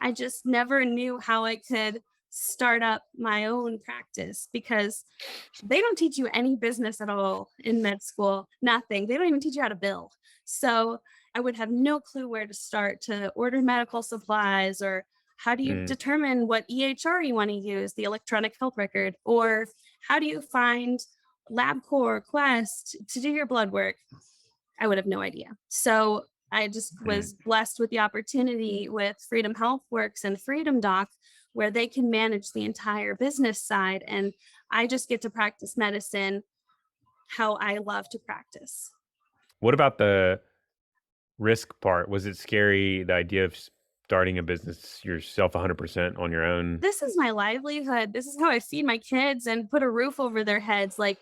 I just never knew how I could start up my own practice because they don't teach you any business at all in med school, nothing. They don't even teach you how to bill. So I would have no clue where to start to order medical supplies, or how do you Mm, determine what EHR you want to use, the electronic health record, or how do you find LabCorp, Quest to do your blood work? I would have no idea. So I just mm. was blessed with the opportunity with Freedom Healthworks and FreedomDoc, where they can manage the entire business side. And I just get to practice medicine how I love to practice. What about the risk part? Was it scary, the idea of starting a business yourself 100% on your own? This is my livelihood. This is how I feed my kids and put a roof over their heads. Like,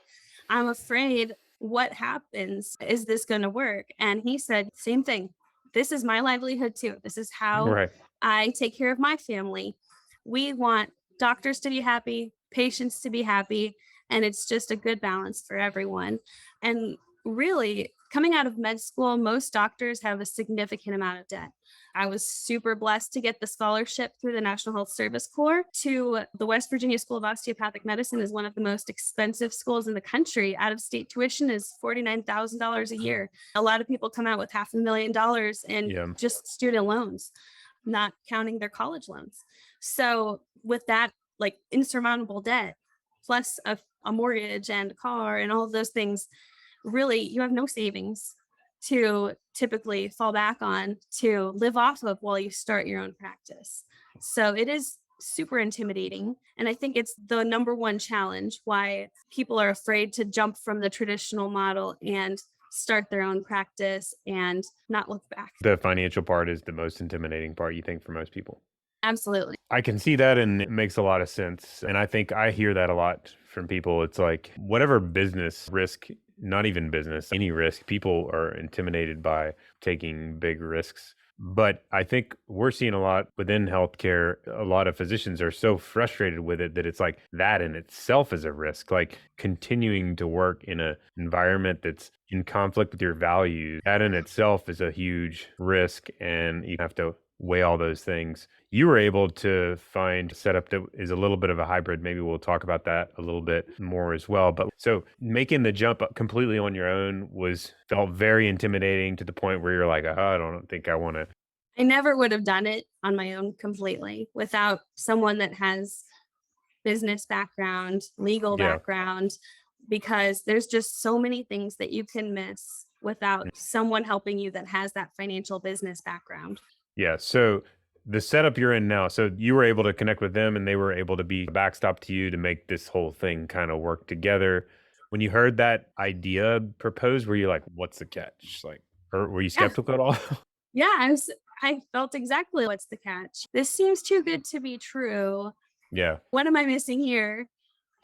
I'm afraid, what happens? Is this going to work? And he said, same thing. This is my livelihood too. This is how Right. I take care of my family. We want doctors to be happy, patients to be happy, and it's just a good balance for everyone. And really, coming out of med school, most doctors have a significant amount of debt. I was super blessed to get the scholarship through the National Health Service Corps to the West Virginia School of Osteopathic Medicine. Is one of the most expensive schools in the country. Out of state tuition is $49,000 a year. A lot of people come out with $500,000 in Yeah. just student loans, not counting their college loans. So with that, like, insurmountable debt, plus a mortgage and a car and all of those things, really you have no savings to typically fall back on to live off of while you start your own practice. So it is super intimidating. And I think it's the number one challenge why people are afraid to jump from the traditional model and start their own practice and not look back. The financial part is the most intimidating part, you think, for most people. Absolutely. I can see that and it makes a lot of sense. And I think I hear that a lot from people. It's like whatever business risk, not even business, any risk, people are intimidated by taking big risks. But I think we're seeing a lot within healthcare. A lot of physicians are so frustrated with it that it's like that in itself is a risk. Like continuing to work in an environment that's in conflict with your values, that in itself is a huge risk. And you have to weigh all those things. You were able to find a setup that is a little bit of a hybrid. Maybe we'll talk about that a little bit more as well. But so making the jump up completely on your own was felt very intimidating to the point where you're like, oh, I don't think I want to. I never would have done it on my own completely without someone that has business background, legal Yeah. background, because there's just so many things that you can miss without someone helping you that has that financial business background. Yeah. So the setup you're in now, so you were able to connect with them and they were able to be a backstop to you to make this whole thing kind of work together. When you heard that idea proposed, were you like, what's the catch? Like, or were you Yeah. skeptical at all? Yeah. I felt exactly what's the catch. This seems too good to be true. Yeah. What am I missing here?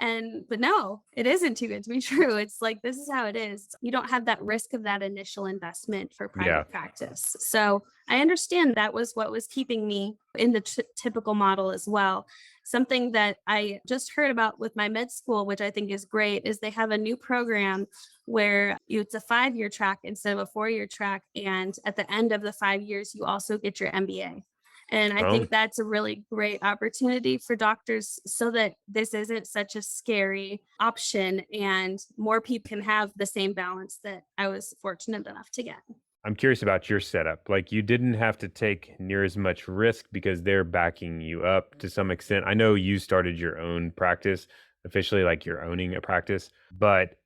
But no, it isn't too good to be true. It's like, this is how it is. You don't have that risk of that initial investment for Yeah. private practice. So I understand that was what was keeping me in the typical model as well. Something that I just heard about with my med school, which I think is great, is they have a new program where it's a 5 year track instead of a 4 year track. And at the end of the 5 years, you also get your MBA. And I Um, think that's a really great opportunity for doctors so that this isn't such a scary option and more people can have the same balance that I was fortunate enough to get. I'm curious about your setup. Like you didn't have to take near as much risk because they're backing you up to some extent. I know you started your own practice officially, like you're owning a practice, but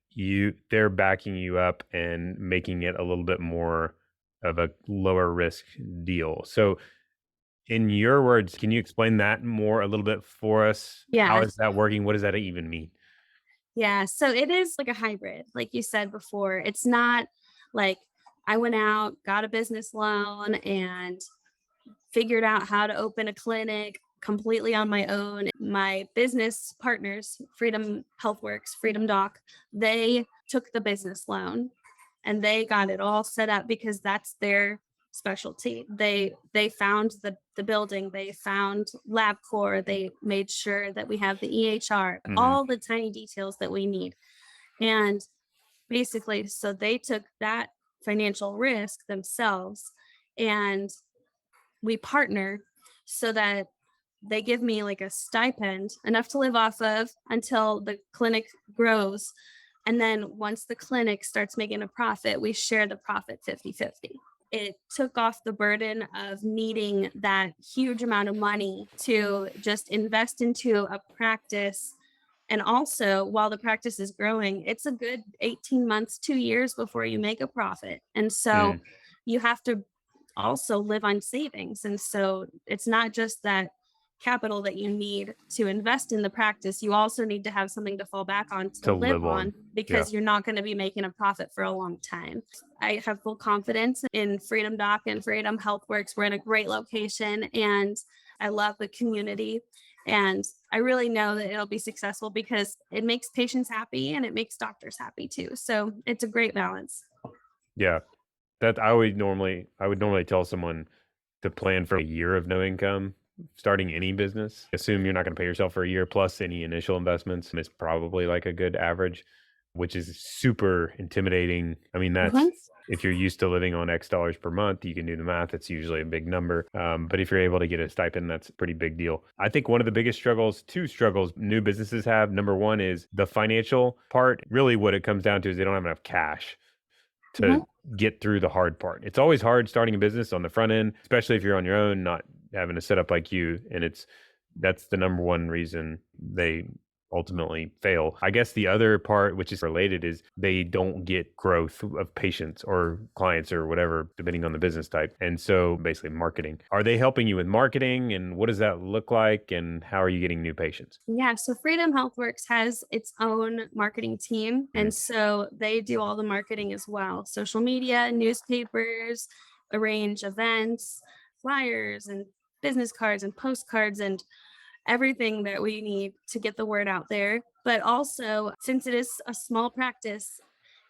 they're backing you up and making it a little bit more of a lower risk deal. So in your words, can you explain that more a little bit for us? How Yeah. is that working? What does that even mean? Yeah. So it is like a hybrid, like you said before. It's not like I went out, got a business loan, and figured out how to open a clinic completely on my own. My business partners, Freedom Healthworks, FreedomDoc, they took the business loan and they got it all set up because that's their specialty. They found the building, they found LabCorp, they made sure that we have the EHR, Hmm. all the tiny details that we need. And basically, so they took that financial risk themselves, and we partner so that they give me like a stipend, enough to live off of until the clinic grows. And then once the clinic starts making a profit, we share the profit 50-50. It took off the burden of needing that huge amount of money to just invest into a practice. And also, while the practice is growing, it's a good 18 months, 2 years before you make a profit. And so Mm, you have to also live on savings. And so it's not just that capital that you need to invest in the practice. You also need to have something to fall back on to to live live on. on Yeah. because you're not going to be making a profit for a long time. I have full confidence in Freedom Doc and Freedom Healthworks. We're in a great location and I love the community. And I really know that it'll be successful because it makes patients happy and it makes doctors happy too. So it's a great balance. Yeah. That I would normally tell someone to plan for a year of no income starting any business. Assume you're not going to pay yourself for a year plus any initial investments. It's probably like a good average, which is super intimidating. I mean, that's Mhm. if you're used to living on X dollars per month, you can do the math. It's usually a big number. But if you're able to get a stipend, that's a pretty big deal. I think one of the biggest struggles, two struggles new businesses have. Number one is the financial part. Really, what it comes down to is they don't have enough cash to Mhm. get through the hard part. It's always hard starting a business on the front end, especially if you're on your own, not having a setup like you. And that's the number one reason they ultimately fail. I guess the other part, which is related, is they don't get growth of patients or clients or whatever, depending on the business type. And so basically marketing. Are they helping you with marketing and what does that look like? And how are you getting new patients? Yeah, so Freedom Healthworks has its own marketing team. And Mhm. so they do all the marketing as well, social media, newspapers, arrange events, flyers, and business cards and postcards, and everything that we need to get the word out there. But also, since it is a small practice,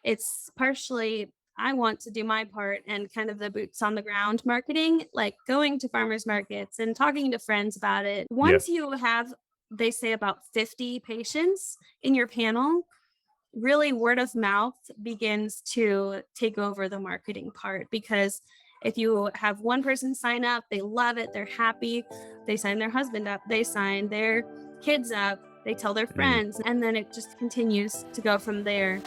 it's partially I want to do my part and kind of the boots on the ground marketing, like going to farmers markets and talking to friends about it. Yeah. Once you have, they say, about 50 patients in your panel, really word of mouth begins to take over the marketing part because if you have one person sign up, they love it, they're happy, they sign their husband up, they sign their kids up, they tell their Mm. friends, and then it just continues to go from there.